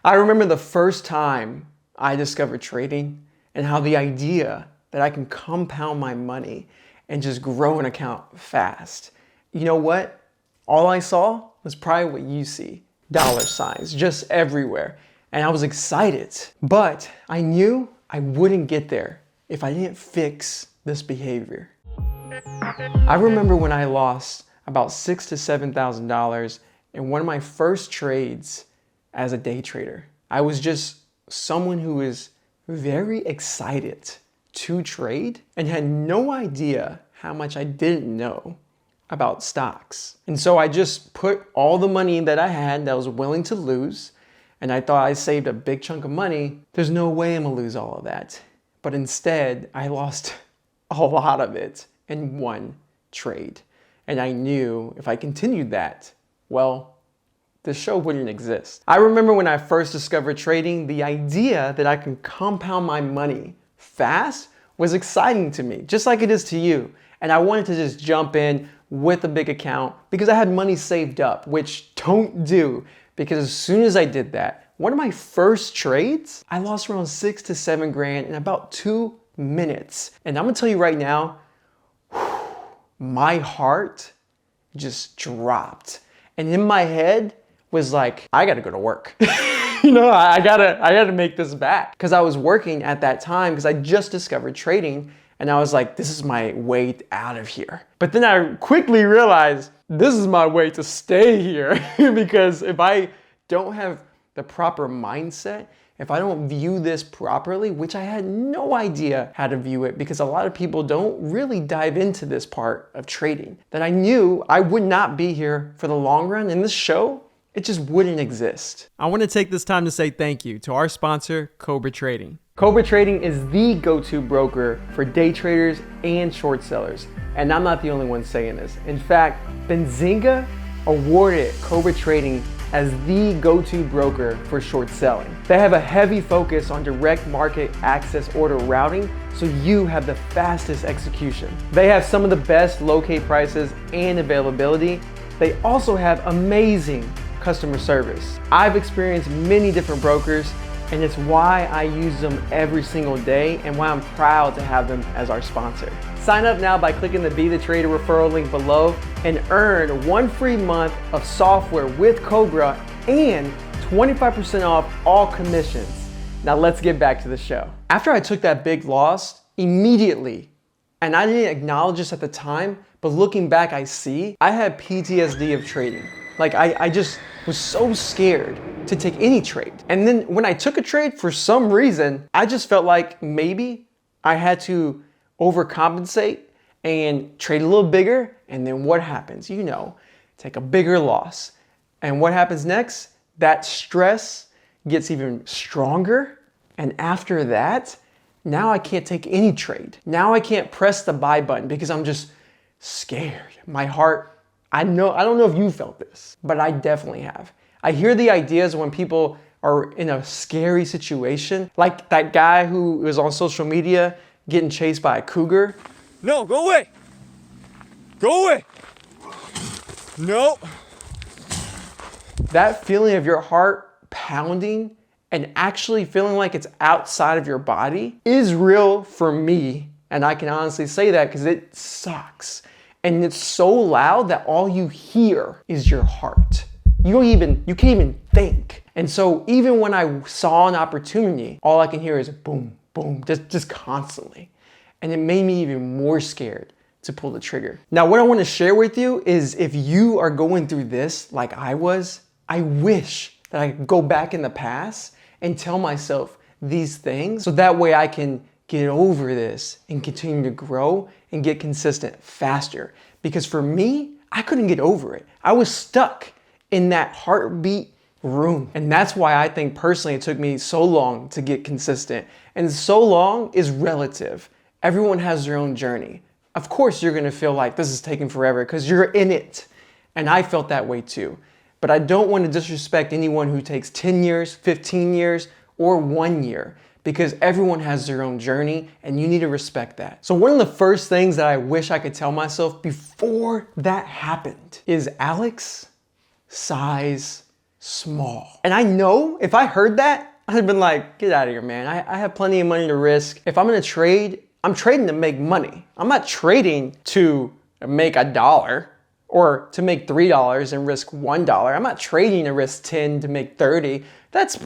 I remember the first time I discovered trading and how the idea that I can compound my money and just grow an account fast. You know what? All I saw was probably what you see. Dollar signs just everywhere. And I was excited, but I knew I wouldn't get there if I didn't fix this behavior. I remember when I lost about $6,000 to $7,000 in one of my first trades as a day trader. I was just someone who was very excited to trade and had no idea how much I didn't know about stocks. And so I just put all the money that I had that I was willing to lose, and I thought I saved a big chunk of money. There's no way I'm gonna lose all of that. But instead, I lost a lot of it in one trade. And I knew if I continued that, well, the show wouldn't exist. I remember when I first discovered trading, the idea that I can compound my money fast was exciting to me, just like it is to you. And I wanted to just jump in with a big account because I had money saved up, which don't do, because as soon as I did that, one of my first trades, I lost around 6 to 7 grand in about 2 minutes. And I'm gonna tell you right now, my heart just dropped. And in my head was like, I gotta go to work. I gotta make this back. Because I was working at that time because I just discovered trading, and I was like, this is my way out of here. But then I quickly realized this is my way to stay here because if I don't have the proper mindset, if I don't view this properly, which I had no idea how to view it because a lot of people don't really dive into this part of trading, that I knew I would not be here for the long run, and this show, it just wouldn't exist. I want to take this time to say thank you to our sponsor, Cobra Trading. Cobra Trading is the go-to broker for day traders and short sellers. And I'm not the only one saying this. In fact, Benzinga awarded Cobra Trading as the go-to broker for short selling. They have a heavy focus on direct market access order routing, so you have the fastest execution. They have some of the best locate prices and availability. They also have amazing customer service. I've experienced many different brokers, and it's why I use them every single day and why I'm proud to have them as our sponsor. Sign up now by clicking the Be The Trader referral link below and earn 1 free month of software with Cobra and 25% off all commissions. Now let's get back to the show. After I took that big loss, immediately, and I didn't acknowledge this at the time, but looking back I see, I had PTSD of trading. Like I just was so scared to take any trade. And then when I took a trade, for some reason, I just felt like maybe I had to overcompensate and trade a little bigger. And then what happens? Take a bigger loss. And what happens next? That stress gets even stronger. And after that, now I can't take any trade. Now I can't press the buy button because I'm just scared. My heart, I don't know if you felt this, but I definitely have. I hear the ideas when people are in a scary situation, like that guy who was on social media getting chased by a cougar. No, go away. Go away. No. That feeling of your heart pounding and actually feeling like it's outside of your body is real for me. And I can honestly say that because it sucks. And it's so loud that all you hear is your heart. You can't even think. And so even when I saw an opportunity, all I can hear is boom, boom, just constantly. And it made me even more scared to pull the trigger. Now, what I want to share with you is if you are going through this like I was, I wish that I could go back in the past and tell myself these things so that way I can get over this and continue to grow and get consistent faster. Because for me, I couldn't get over it. I was stuck in that heartbeat room. And that's why I think personally it took me so long to get consistent. And so long is relative. Everyone has their own journey. Of course, you're gonna feel like this is taking forever because you're in it. And I felt that way too. But I don't want to disrespect anyone who takes 10 years, 15 years, or 1 year, because everyone has their own journey and you need to respect that. So one of the first things that I wish I could tell myself before that happened is, Alex, size small. And I know if I heard that, I'd have been like, get out of here, man. I have plenty of money to risk. If I'm gonna trade, I'm trading to make money. I'm not trading to make $1 or to make $3 and risk $1. I'm not trading to risk 10 to make 30. That's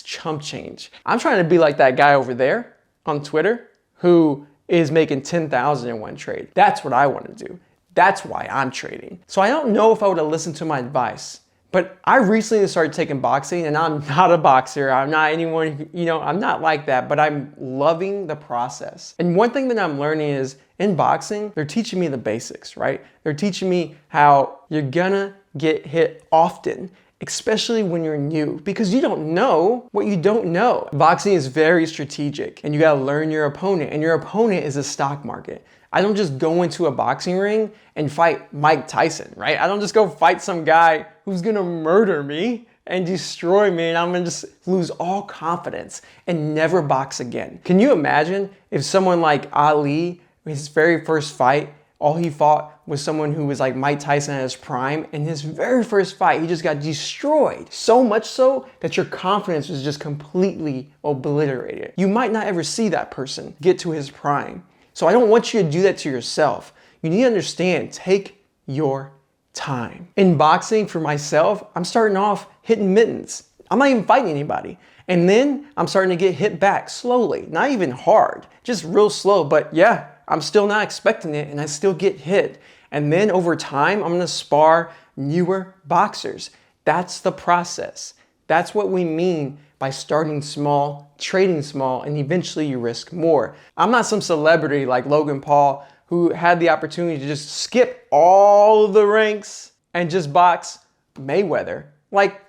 chump change. I'm trying to be like that guy over there on Twitter who is making 10,000 in one trade. That's what I want to do. That's why I'm trading. So I don't know if I would have listened to my advice, but I recently started taking boxing, and I'm not a boxer. I'm not anyone, I'm not like that, but I'm loving the process. And one thing that I'm learning is in boxing, they're teaching me the basics, right? They're teaching me how you're gonna get hit often, especially when you're new, because you don't know what you don't know. Boxing is very strategic, and you gotta learn your opponent, and your opponent is a stock market. I don't just go into a boxing ring and fight Mike Tyson, right? I don't just go fight some guy who's gonna murder me and destroy me, and I'm gonna just lose all confidence and never box again. Can you imagine if someone like Ali, his very first fight, all he fought was someone who was like Mike Tyson at his prime, and his very first fight, he just got destroyed. So much so that your confidence was just completely obliterated. You might not ever see that person get to his prime. So I don't want you to do that to yourself. You need to understand, take your time. In boxing, for myself, I'm starting off hitting mittens. I'm not even fighting anybody. And then I'm starting to get hit back slowly, not even hard, just real slow. But yeah, I'm still not expecting it, and I still get hit. And then over time, I'm gonna spar newer boxers. That's the process. That's what we mean by starting small, trading small, and eventually you risk more. I'm not some celebrity like Logan Paul who had the opportunity to just skip all of the ranks and just box Mayweather. Like,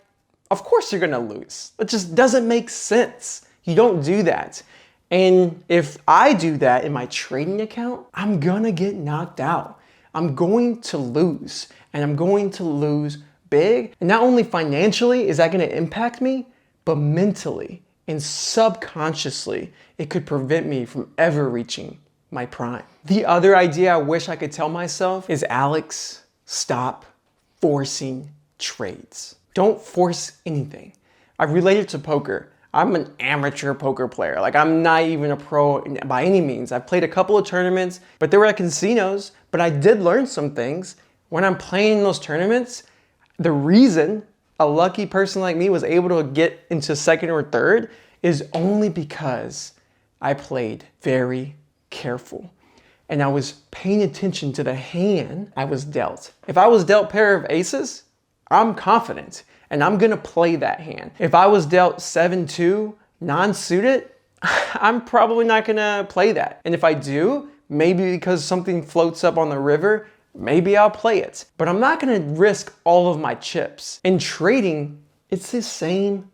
of course you're gonna lose. It just doesn't make sense. You don't do that. And if I do that in my trading account, I'm gonna get knocked out. I'm going to lose, and I'm going to lose big. And not only financially is that gonna impact me, but mentally and subconsciously, it could prevent me from ever reaching my prime. The other idea I wish I could tell myself is, Alex, stop forcing trades. Don't force anything. I relate it to poker. I'm an amateur poker player. Like, I'm not even a pro by any means. I've played a couple of tournaments, but they were at casinos, but I did learn some things. When I'm playing in those tournaments, the reason a lucky person like me was able to get into second or third is only because I played very careful. And I was paying attention to the hand I was dealt. If I was dealt a pair of aces, I'm confident and I'm gonna play that hand. If I was dealt 7-2 non-suited, I'm probably not gonna play that. And if I do, maybe because something floats up on the river, maybe I'll play it. But I'm not gonna risk all of my chips. In trading, it's the same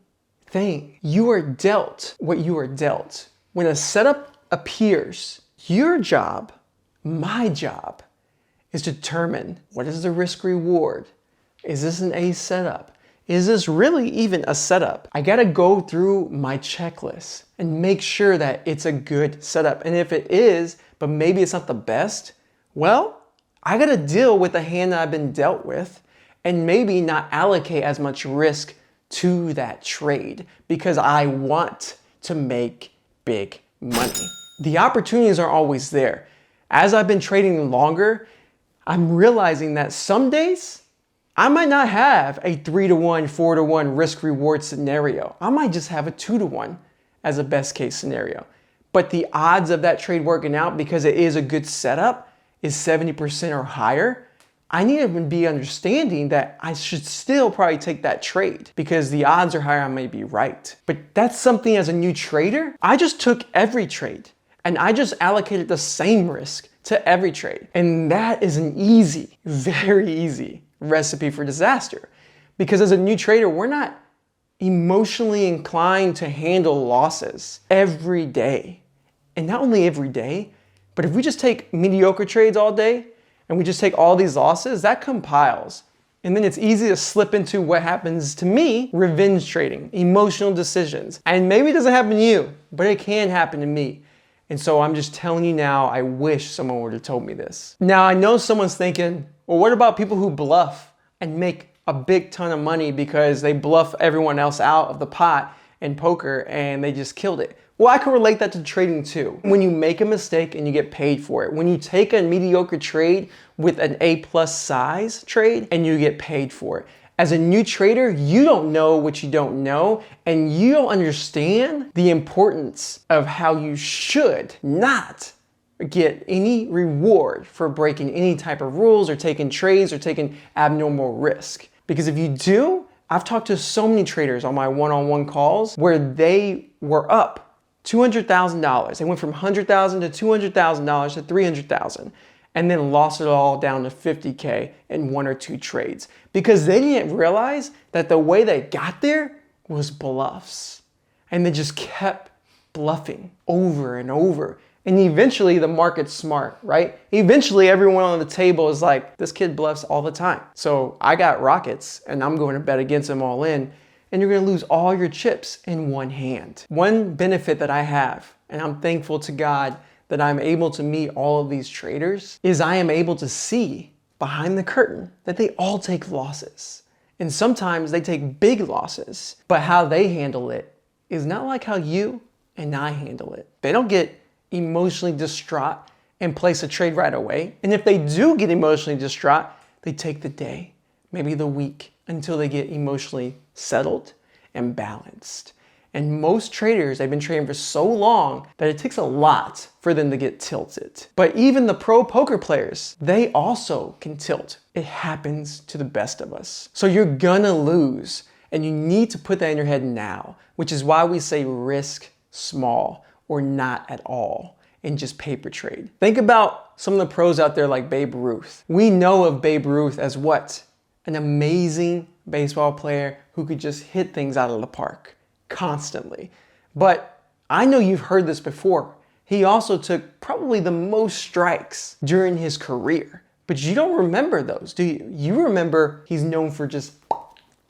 thing. You are dealt what you are dealt. When a setup appears, your job, my job, is to determine what is the risk reward. Is this an A setup? Is this really even a setup? I gotta go through my checklist and make sure that it's a good setup. And if it is, but maybe it's not the best, well, I gotta deal with the hand that I've been dealt with and maybe not allocate as much risk to that trade because I want to make big money. The opportunities are always there. As I've been trading longer, I'm realizing that some days I might not have a 3-to-1, 4-to-1 risk reward scenario. I might just have a 2-to-1 as a best case scenario. But the odds of that trade working out because it is a good setup is 70% or higher. I need to be understanding that I should still probably take that trade because the odds are higher I may be right. But that's something as a new trader, I just took every trade and I just allocated the same risk to every trade. And that is an easy, very easy recipe for disaster. Because as a new trader, we're not emotionally inclined to handle losses every day. And not only every day, but if we just take mediocre trades all day and we just take all these losses, that compiles. And then it's easy to slip into what happens to me, revenge trading, emotional decisions. And maybe it doesn't happen to you, but it can happen to me. And so I'm just telling you now, I wish someone would have told me this. Now I know someone's thinking, well, what about people who bluff and make a big ton of money because they bluff everyone else out of the pot in poker and they just killed it. Well, I can relate that to trading too. When you make a mistake and you get paid for it, when you take a mediocre trade with an A+ size trade and you get paid for it. As a new trader, you don't know what you don't know, and you don't understand the importance of how you should not get any reward for breaking any type of rules or taking trades or taking abnormal risk. Because if you do, I've talked to so many traders on my one-on-one calls where they were up $200,000. They went from $100,000 to $200,000 to $300,000 and then lost it all down to $50K in 1 or 2 trades because they didn't realize that the way they got there was bluffs. And they just kept bluffing over and over. And eventually the market's smart, right? Eventually everyone on the table is like, this kid bluffs all the time. So I got rockets and I'm going to bet against him all in, and you're going to lose all your chips in one hand. One benefit that I have, and I'm thankful to God that I'm able to meet all of these traders, is I am able to see behind the curtain that they all take losses. And sometimes they take big losses, but how they handle it is not like how you and I handle it. They don't get emotionally distraught and place a trade right away. And if they do get emotionally distraught, they take the day, maybe the week, until they get emotionally settled and balanced. And most traders, they've been trading for so long that it takes a lot for them to get tilted. But even the pro poker players, they also can tilt. It happens to the best of us. So you're gonna lose, and you need to put that in your head now, which is why we say risk small or not at all and just paper trade. Think about some of the pros out there like Babe Ruth. We know of Babe Ruth as what? An amazing baseball player who could just hit things out of the park constantly. But I know you've heard this before. He also took probably the most strikes during his career, but you don't remember those, do you? You remember he's known for just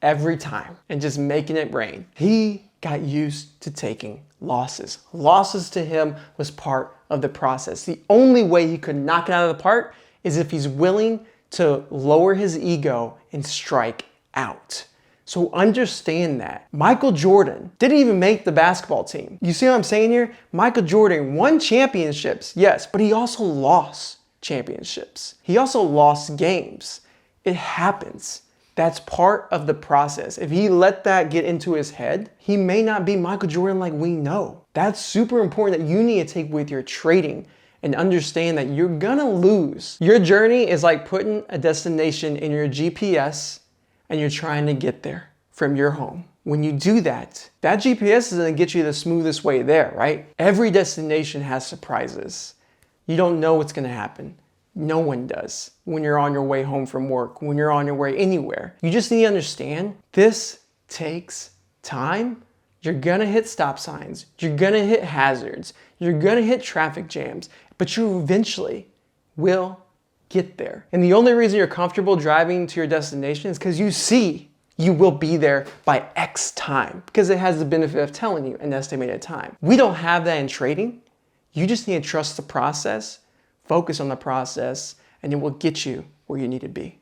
every time and just making it rain. He got used to taking losses. Losses to him was part of the process. The only way he could knock it out of the park is if he's willing to lower his ego and strike out. So understand that. Michael Jordan didn't even make the basketball team. You see what I'm saying here? Michael Jordan won championships, yes, but he also lost championships. He also lost games. It happens. That's part of the process. If he let that get into his head, he may not be Michael Jordan like we know. That's super important that you need to take with your trading and understand that you're gonna lose. Your journey is like putting a destination in your GPS and you're trying to get there from your home. When you do that, that GPS is gonna get you the smoothest way there, right? Every destination has surprises. You don't know what's gonna happen. No one does when you're on your way home from work, when you're on your way anywhere. You just need to understand this takes time. You're gonna hit stop signs. You're gonna hit hazards. You're gonna hit traffic jams, but you eventually will get there. And the only reason you're comfortable driving to your destination is because you see you will be there by X time, because it has the benefit of telling you an estimated time. We don't have that in trading. You just need to trust the process, focus on the process, and it will get you where you need to be.